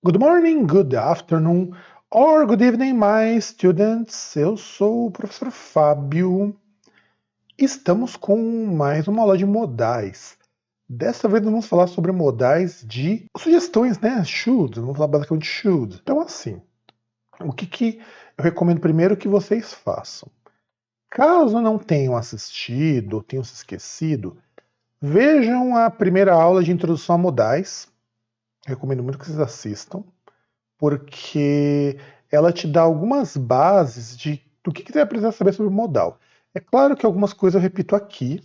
Good morning, good afternoon, or good evening, my students. Eu sou o professor Fábio. Estamos com mais uma aula de modais. Dessa vez nós vamos falar sobre modais de sugestões, né? Should. Vamos falar basicamente de should. Então, assim, o que eu recomendo primeiro que vocês façam? Caso não tenham assistido ou tenham se esquecido, vejam a primeira aula de introdução a modais. Recomendo muito que vocês assistam, porque ela te dá algumas bases do que você vai precisar saber sobre modal. É claro que algumas coisas eu repito aqui,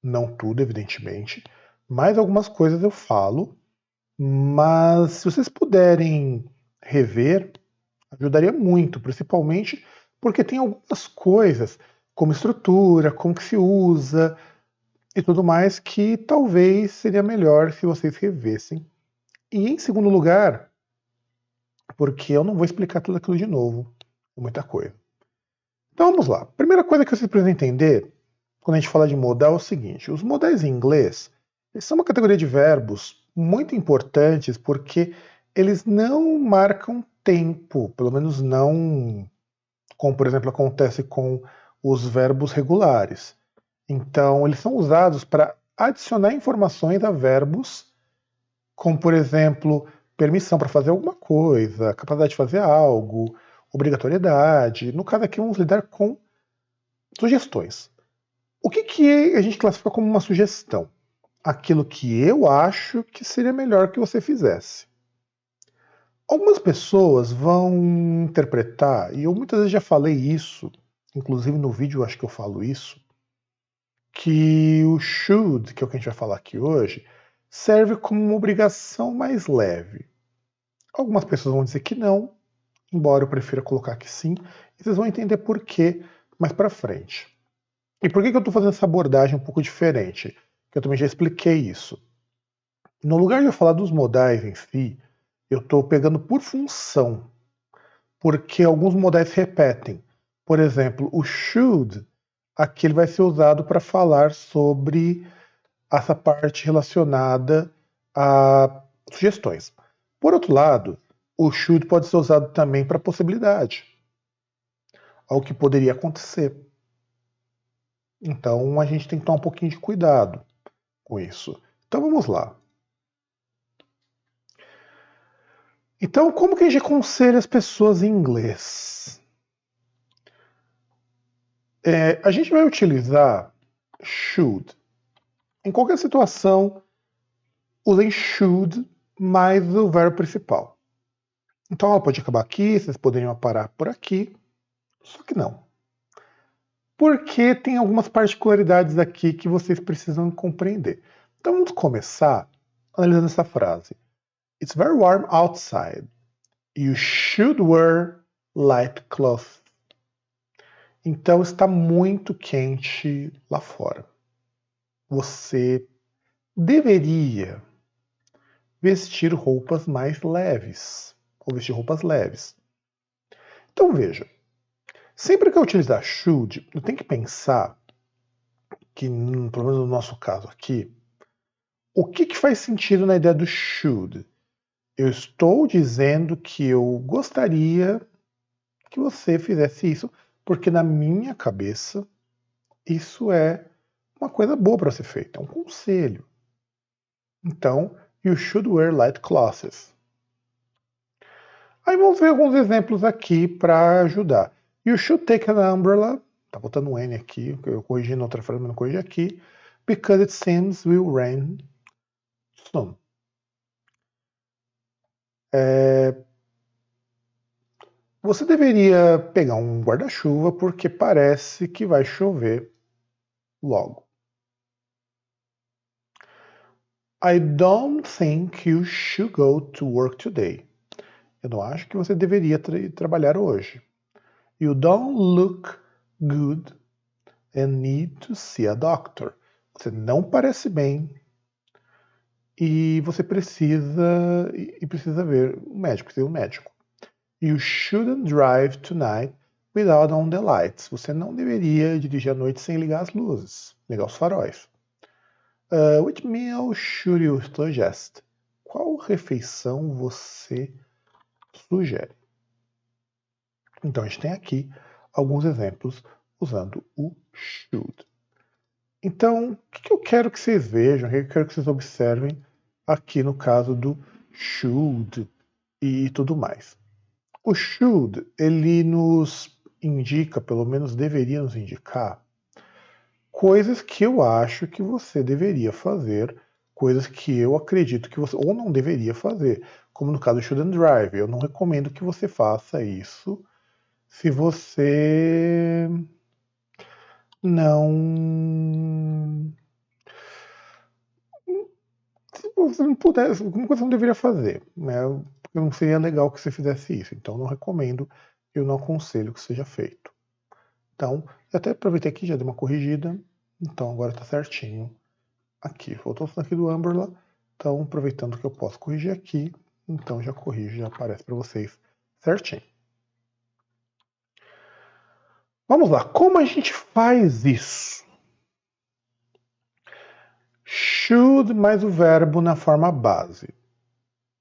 não tudo, evidentemente, mas algumas coisas eu falo, mas se vocês puderem rever, ajudaria muito, principalmente porque tem algumas coisas, como estrutura, como que se usa e tudo mais, que talvez seria melhor se vocês revessem. E em segundo lugar, porque eu não vou explicar tudo aquilo de novo, é muita coisa. Então vamos lá. Primeira coisa que vocês precisam entender quando a gente fala de modal é o seguinte: os modais em inglês eles são uma categoria de verbos muito importantes porque eles não marcam tempo, pelo menos não como, por exemplo, acontece com os verbos regulares. Então, eles são usados para adicionar informações a verbos, como, por exemplo, permissão para fazer alguma coisa, capacidade de fazer algo, obrigatoriedade. No caso aqui, vamos lidar com sugestões. O que a gente classifica como uma sugestão? Aquilo que eu acho que seria melhor que você fizesse. Algumas pessoas vão interpretar, e eu muitas vezes já falei isso, inclusive no vídeo eu acho que eu falo isso, que o should, que é o que a gente vai falar aqui hoje, serve como uma obrigação mais leve. Algumas pessoas vão dizer que não, embora eu prefira colocar que sim, e vocês vão entender por quê mais para frente. E por que eu estou fazendo essa abordagem um pouco diferente? Que eu também já expliquei isso. No lugar de eu falar dos modais em si, eu estou pegando por função, porque alguns modais se repetem. Por exemplo, o should, aqui ele vai ser usado para falar sobre essa parte relacionada a sugestões. Por outro lado, o should pode ser usado também para possibilidade, ao que poderia acontecer. Então a gente tem que tomar um pouquinho de cuidado com isso. Então vamos lá. Então, como que a gente aconselha as pessoas em inglês? A gente vai utilizar should. Em qualquer situação, usem should mais o verbo principal. Então ela pode acabar aqui, vocês poderiam parar por aqui, só que não. Porque tem algumas particularidades aqui que vocês precisam compreender. Então vamos começar analisando essa frase. It's very warm outside. You should wear light clothes. Então está muito quente lá fora. Você deveria vestir roupas mais leves. Ou vestir roupas leves. Então veja, sempre que eu utilizar should, eu tenho que pensar que, pelo menos no nosso caso aqui, o que faz sentido na ideia do should? Eu estou dizendo que eu gostaria que você fizesse isso, porque na minha cabeça isso é uma coisa boa para ser feita, é um conselho. Então, you should wear light clothes. Aí vamos ver alguns exemplos aqui para ajudar. You should take an umbrella. Tá botando um N aqui, eu corrigi na outra frase, mas não corrigi aqui. Because it seems will rain soon. Você deveria pegar um guarda-chuva porque parece que vai chover logo. I don't think you should go to work today. Eu não acho que você deveria trabalhar hoje. You don't look good and need to see a doctor. Você não parece bem e você precisa ver um médico, precisa ir um médico. You shouldn't drive tonight without on the lights. Você não deveria dirigir à noite sem ligar as luzes, ligar os faróis. Which meal should you suggest? Qual refeição você sugere. Então a gente tem aqui alguns exemplos usando o should. Então, o que eu quero que vocês vejam, o que eu quero que vocês observem aqui no caso do should e tudo mais. O should, ele nos indica, pelo menos deveria nos indicar, coisas que eu acho que você deveria fazer, coisas que eu acredito que você ou não deveria fazer, como no caso do shouldn't drive. Eu não recomendo que você faça isso se você não. Se você não pudesse, alguma coisa você não deveria fazer, né? Porque não seria legal que você fizesse isso. Então, não recomendo, eu não aconselho que seja feito. Então, eu até aproveitei aqui, já dei uma corrigida. Então, agora está certinho aqui. Faltou isso aqui do Umbrella. Então, aproveitando que eu posso corrigir aqui, então já corrijo, já aparece para vocês certinho. Vamos lá, como a gente faz isso? Should mais o verbo na forma base.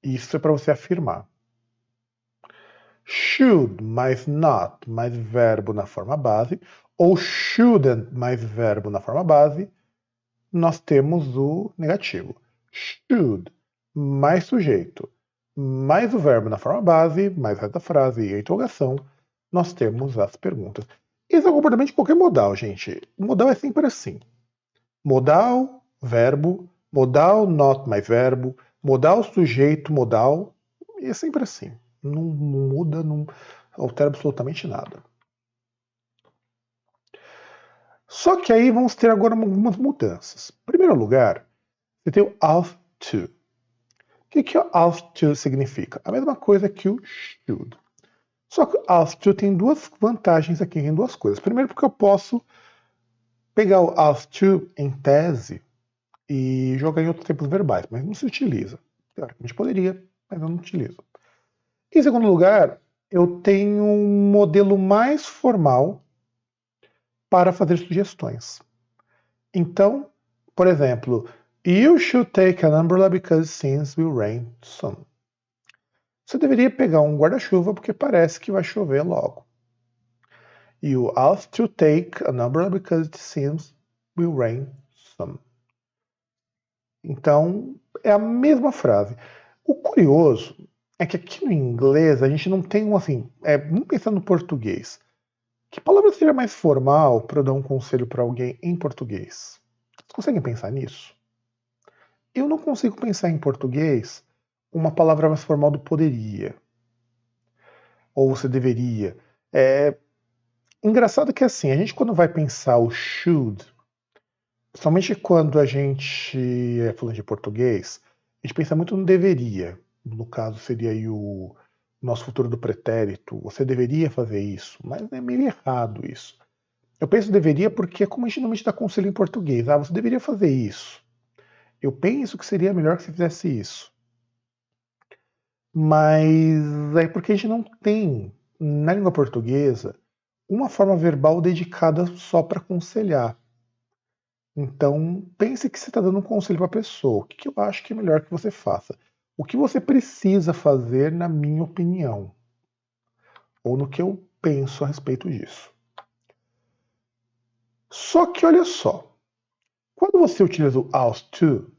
Isso é para você afirmar. Should mais not mais verbo na forma base, ou shouldn't mais verbo na forma base, nós temos o negativo. Should mais sujeito mais o verbo na forma base, mais o resto da frase e a interrogação, nós temos as perguntas. Isso é o comportamento de qualquer modal, gente. O modal é sempre assim. Modal, verbo, modal, not mais verbo, modal, sujeito, modal. E é sempre assim. Não muda, não altera absolutamente nada. Só que aí vamos ter agora algumas mudanças. Em primeiro lugar, você tem o ought to. O que o ought to significa? A mesma coisa que o should. Só que o ought to tem duas vantagens aqui, em duas coisas. Primeiro, porque eu posso pegar o ought to em tese e jogar em outros tempos verbais, mas não se utiliza. Teoricamente poderia, mas eu não utilizo. Em segundo lugar, eu tenho um modelo mais formal para fazer sugestões. Então, por exemplo, you should take an umbrella because since will rain soon. Você deveria pegar um guarda-chuva porque parece que vai chover logo. You ought to take an umbrella because it seems will rain soon. Então, é a mesma frase. O curioso é que aqui no inglês a gente não tem um assim. Vamos pensar no português. Que palavra seria mais formal para eu dar um conselho para alguém em português? Vocês conseguem pensar nisso? Eu não consigo pensar em português uma palavra mais formal do poderia. Ou você deveria. Engraçado que assim, a gente quando vai pensar o should, somente quando a gente é falando de português, a gente pensa muito no deveria. No caso, seria aí o nosso futuro do pretérito. Você deveria fazer isso, mas é meio errado isso. Eu penso deveria porque é como a gente normalmente dá conselho em português. Ah, você deveria fazer isso. Eu penso que seria melhor que você fizesse isso. Mas é porque a gente não tem, na língua portuguesa, uma forma verbal dedicada só para aconselhar. Então, pense que você está dando um conselho para a pessoa. O que eu acho que é melhor que você faça? O que você precisa fazer, na minha opinião? Ou no que eu penso a respeito disso. Só que olha só. Quando você utiliza o ought to,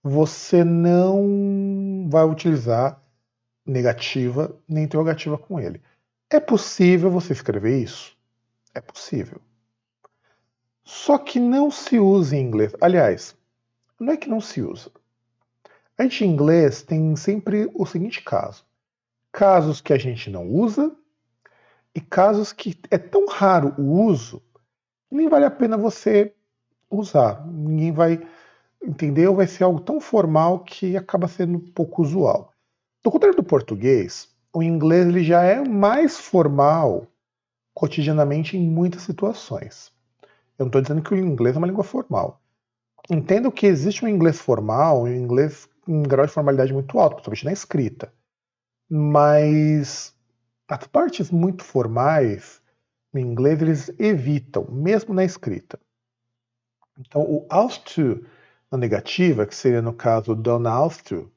você não vai utilizar negativa nem interrogativa com ele. É possível você escrever isso? É possível. Só que não se usa em inglês. Aliás, não é que não se usa. A gente em inglês tem sempre o seguinte caso. Casos que a gente não usa e casos que é tão raro o uso que nem vale a pena você usar. Ninguém vai entender ou vai ser algo tão formal que acaba sendo um pouco usual. Do contrário do português, o inglês ele já é mais formal cotidianamente em muitas situações. Eu não estou dizendo que o inglês é uma língua formal. Entendo que existe um inglês formal, um inglês com um grau de formalidade muito alto, principalmente na escrita. Mas as partes muito formais no inglês eles evitam, mesmo na escrita. Então o ought to na negativa, que seria no caso don't ought to,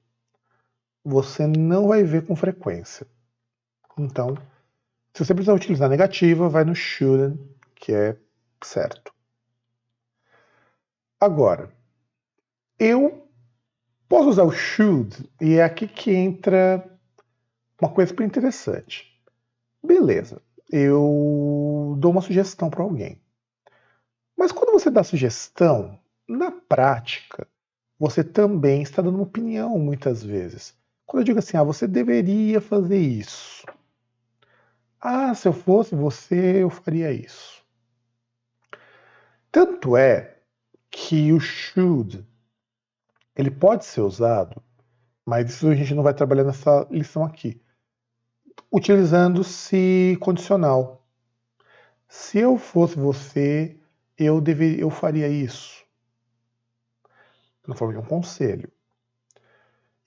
você não vai ver com frequência. Então, se você precisar utilizar a negativa, vai no shouldn't, que é certo. Agora, eu posso usar o should, e é aqui que entra uma coisa bem interessante. Beleza, eu dou uma sugestão para alguém. Mas quando você dá sugestão, na prática, você também está dando uma opinião muitas vezes. Quando eu digo assim, você deveria fazer isso. Se eu fosse você, eu faria isso. Tanto é que o should, ele pode ser usado, mas isso a gente não vai trabalhar nessa lição aqui, utilizando-se condicional. Se eu fosse você, eu faria isso. Na forma de um conselho.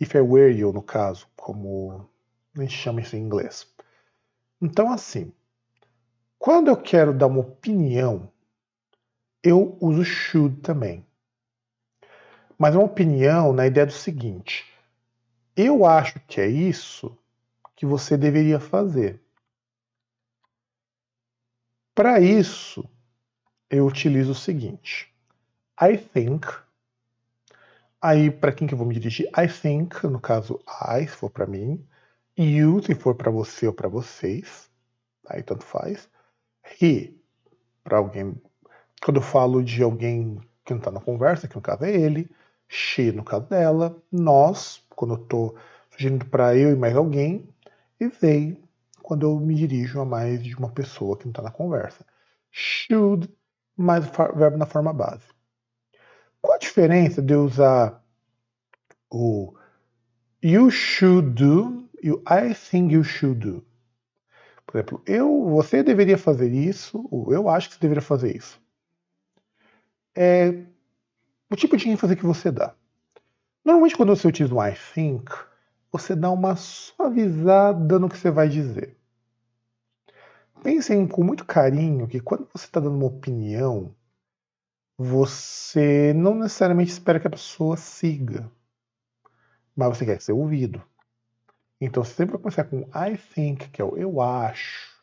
If I were you, no caso, como a gente chama isso em inglês. Então, assim, quando eu quero dar uma opinião, eu uso should também. Mas uma opinião na ideia do seguinte: eu acho que é isso que você deveria fazer. Para isso, eu utilizo o seguinte: I think. Aí, para quem que eu vou me dirigir? I think, no caso, I, se for para mim. You, se for para você ou para vocês. Aí, tanto faz. He, para alguém. Quando eu falo de alguém que não está na conversa, que no caso é ele. She, no caso dela. Nós, quando eu estou sugerindo para eu e mais alguém. E they, quando eu me dirijo a mais de uma pessoa que não está na conversa. Should, mais o verbo na forma base. Qual a diferença de eu usar o you should do e o I think you should do? Por exemplo, você deveria fazer isso, ou eu acho que você deveria fazer isso. É o tipo de ênfase que você dá. Normalmente, quando você utiliza um I think, você dá uma suavizada no que você vai dizer. Pensem com muito carinho que quando você está dando uma opinião, você não necessariamente espera que a pessoa siga, mas você quer ser ouvido. Então você sempre vai começar com I think, que é o eu acho.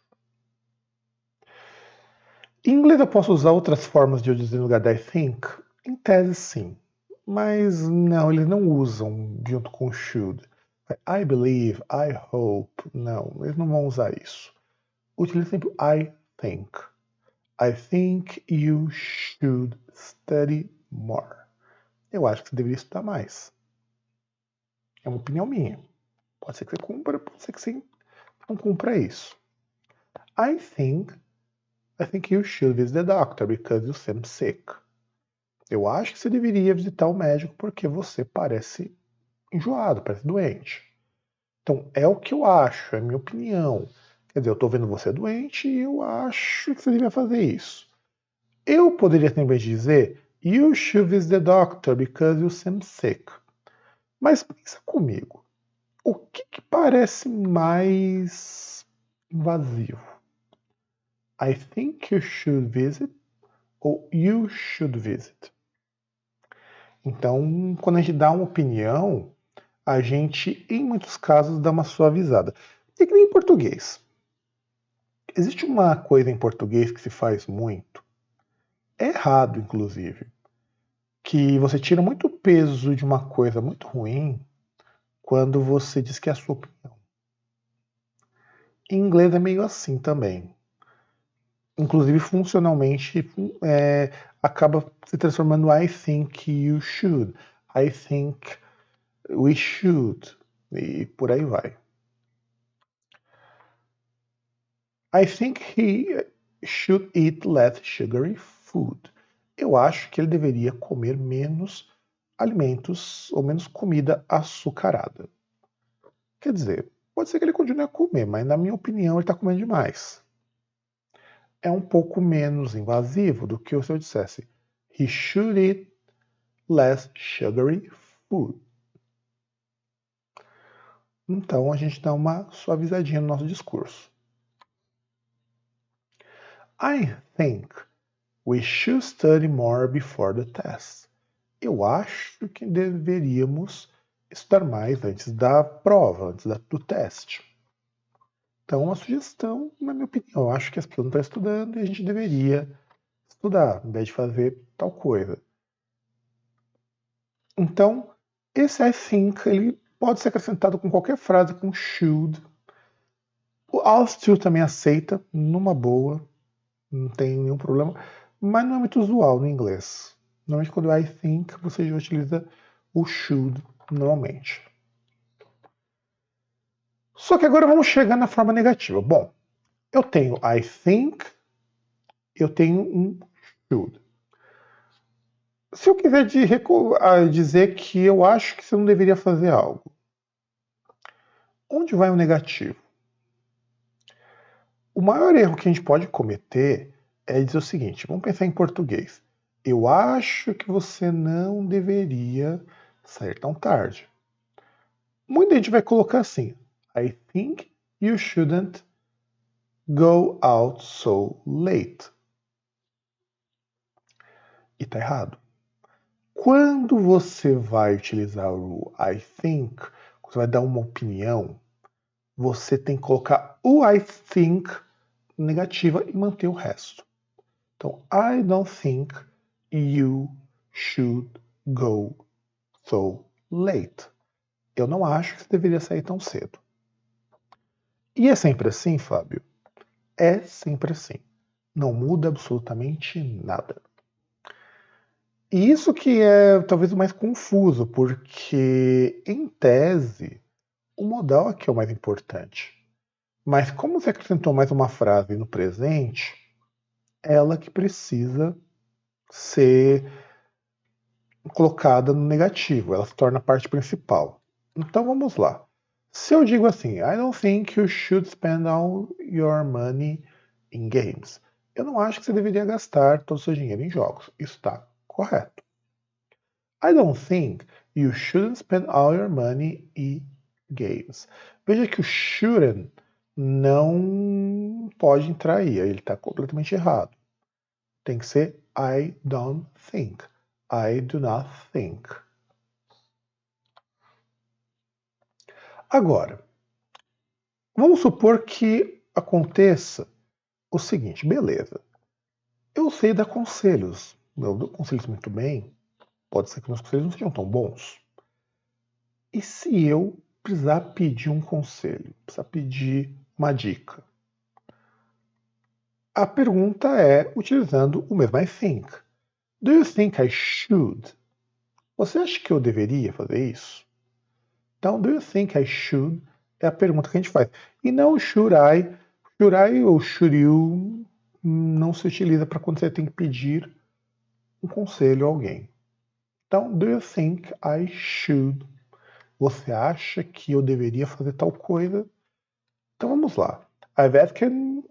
Em inglês eu posso usar outras formas de eu dizer no lugar da I think? Em tese sim. Mas não, eles não usam junto com should. I believe, I hope. Não, eles não vão usar isso. Utiliza sempre I think. I think you should study more. Eu acho que você deveria estudar mais. É uma opinião minha. Pode ser que você cumpra, pode ser que você não cumpra isso. I think you should visit the doctor because you seem sick. Eu acho que você deveria visitar o médico porque você parece enjoado, parece doente. Então, é o que eu acho, é a minha opinião. Quer dizer, eu estou vendo você doente e eu acho que você deveria fazer isso. Eu poderia também dizer You should visit the doctor because you seem sick. Mas pensa comigo. O que parece mais invasivo? I think you should visit ou you should visit? Então, quando a gente dá uma opinião, a gente, em muitos casos, dá uma suavizada. É que nem em português. Existe uma coisa em português que se faz muito, é errado, inclusive, que você tira muito peso de uma coisa muito ruim quando você diz que é a sua opinião. Em inglês é meio assim também. Inclusive, funcionalmente, acaba se transformando I think you should. I think we should. E por aí vai. I think he should eat less sugary food. Eu acho que ele deveria comer menos alimentos ou menos comida açucarada. Quer dizer, pode ser que ele continue a comer, mas na minha opinião ele está comendo demais. É um pouco menos invasivo do que se eu dissesse He should eat less sugary food. Então a gente dá uma suavizadinha no nosso discurso. I think we should study more before the test. Eu acho que deveríamos estudar mais antes da prova, antes do teste. Então, uma sugestão, na minha opinião, eu acho que as pessoas não estão estudando e a gente deveria estudar, ao invés de fazer tal coisa. Então, esse I think, ele pode ser acrescentado com qualquer frase, com should. O I'll still também aceita, numa boa, não tem nenhum problema, mas não é muito usual no inglês. Normalmente quando I think, você já utiliza o should normalmente. Só que agora vamos chegar na forma negativa. Bom, eu tenho I think, eu tenho um should. Se eu quiser dizer que eu acho que você não deveria fazer algo, onde vai o negativo? O maior erro que a gente pode cometer é dizer o seguinte: vamos pensar em português. Eu acho que você não deveria sair tão tarde. Muita gente vai colocar assim: I think you shouldn't go out so late. E tá errado. Quando você vai utilizar o I think, você vai dar uma opinião, você tem que colocar o I think negativa e manter o resto. Então, I don't think you should go so late. Eu não acho que você deveria sair tão cedo. E é sempre assim, Fábio? É sempre assim. Não muda absolutamente nada. E isso que é talvez o mais confuso, porque, em tese, o modal aqui é o mais importante. Mas como você acrescentou mais uma frase no presente, ela que precisa ser colocada no negativo, ela se torna a parte principal. Então vamos lá. Se eu digo assim, I don't think you should spend all your money in games. Eu não acho que você deveria gastar todo o seu dinheiro em jogos. Isso está correto. I don't think you shouldn't spend all your money in games. Veja que o shouldn't não pode entrar aí, ele está completamente errado. Tem que ser I don't think. I do not think. Agora, vamos supor que aconteça o seguinte, beleza. Eu sei dar conselhos. Eu dou conselhos muito bem. Pode ser que meus conselhos não sejam tão bons. E se eu precisar pedir um conselho, precisar pedir uma dica? A pergunta é utilizando o mesmo I think. Do you think I should? Você acha que eu deveria fazer isso? Então, do you think I should é a pergunta que a gente faz. E não should I. Should I ou should you não se utiliza para quando você tem que pedir um conselho a alguém. Então, do you think I should? Você acha que eu deveria fazer tal coisa? Então vamos lá. I've asked him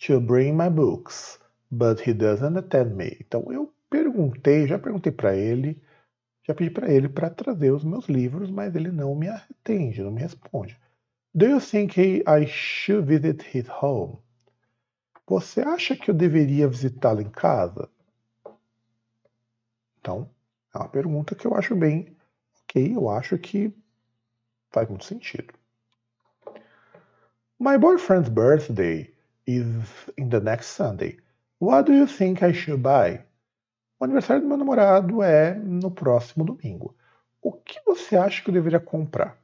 to bring my books, but he doesn't attend me. Então eu já perguntei para ele, já pedi para ele para trazer os meus livros, mas ele não me atende, não me responde. Do you think I should visit his home? Você acha que eu deveria visitá-lo em casa? Então, é uma pergunta que eu acho bem ok, eu acho que faz muito sentido. My boyfriend's birthday is in the next Sunday. What do you think I should buy? O aniversário do meu namorado é no próximo domingo. O que você acha que eu deveria comprar?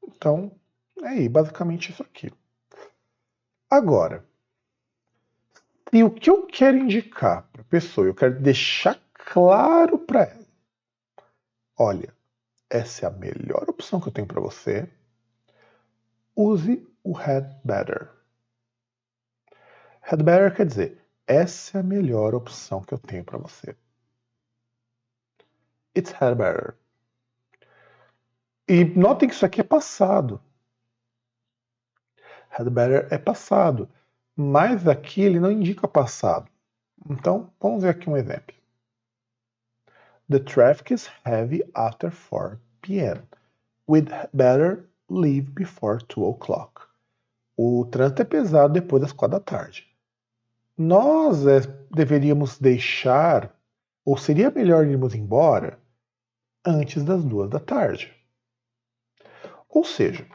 Então, é aí, basicamente isso aqui. Agora, e o que eu quero indicar para a pessoa, eu quero deixar claro para ela. Olha, essa é a melhor opção que eu tenho para você. Use o had better. Had better quer dizer, essa é a melhor opção que eu tenho para você. It's had better. E notem que isso aqui é passado. Had better é passado. Mas aqui ele não indica passado. Então, vamos ver aqui um exemplo. The traffic is heavy after 4 p.m. We'd better leave before 2 o'clock. O trânsito é pesado depois das 4 da tarde. Nós deveríamos deixar, ou seria melhor irmos embora antes das 2 da tarde. Ou seja,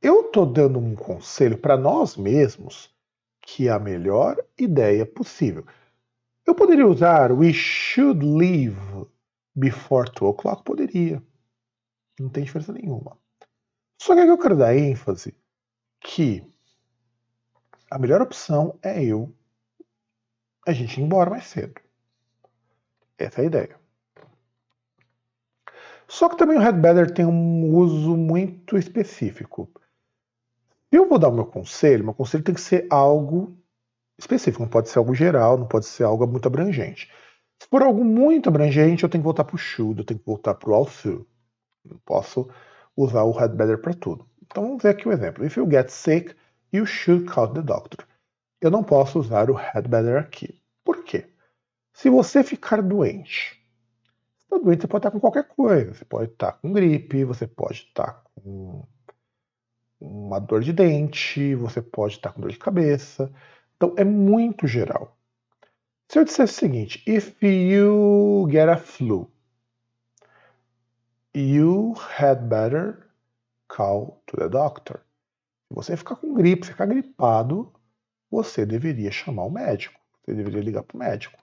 eu estou dando um conselho para nós mesmos que é a melhor ideia possível. Eu poderia usar we should leave before 2 o'clock? Poderia. Não tem diferença nenhuma. Só que aqui eu quero dar ênfase que a melhor opção é a gente ir embora mais cedo. Essa é a ideia. Só que também o Had Better tem um uso muito específico. Se eu vou dar o meu conselho tem que ser algo específico, não pode ser algo geral, não pode ser algo muito abrangente. Se for algo muito abrangente, eu tenho que voltar para o should, eu tenho que voltar para o also. Não posso usar o had better para tudo. Então vamos ver aqui o exemplo. If you get sick, you should call the doctor. Eu não posso usar o had better aqui. Por quê? Se você ficar doente, você está doente, você pode estar com qualquer coisa. Você pode estar com gripe, você pode estar com uma dor de dente, você pode estar com dor de cabeça. Então é muito geral. Se eu dissesse o seguinte, if you get a flu, you had better call to the doctor. Se você ficar com gripe, ficar gripado, você deveria chamar o médico. Você deveria ligar para o médico.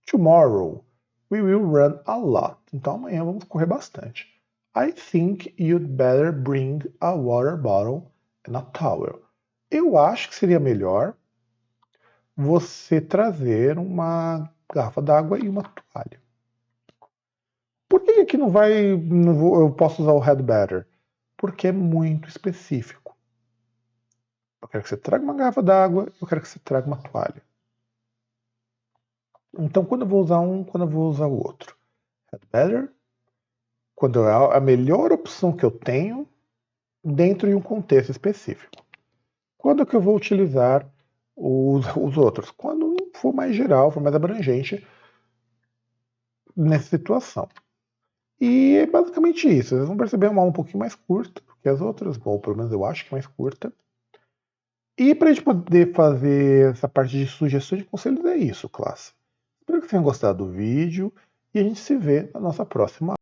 Tomorrow, we will run a lot. Então amanhã vamos correr bastante. I think you'd better bring a water bottle and a towel. Eu acho que seria melhor você trazer uma garrafa d'água e uma toalha. Por que aqui eu posso usar o had better? Porque é muito específico. Eu quero que você traga uma garrafa d'água, eu quero que você traga uma toalha. Então, quando eu vou usar um, quando eu vou usar o outro? Had better, quando é a melhor opção que eu tenho dentro de um contexto específico. Quando é que eu vou utilizar os outros? Quando for mais geral, for mais abrangente nessa situação. E é basicamente isso. Vocês vão perceber uma aula um pouquinho mais curta que as outras, ou pelo menos eu acho que mais curta. E para a gente poder fazer essa parte de sugestões de conselhos é isso, classe. Espero que tenham gostado do vídeo e a gente se vê na nossa próxima aula.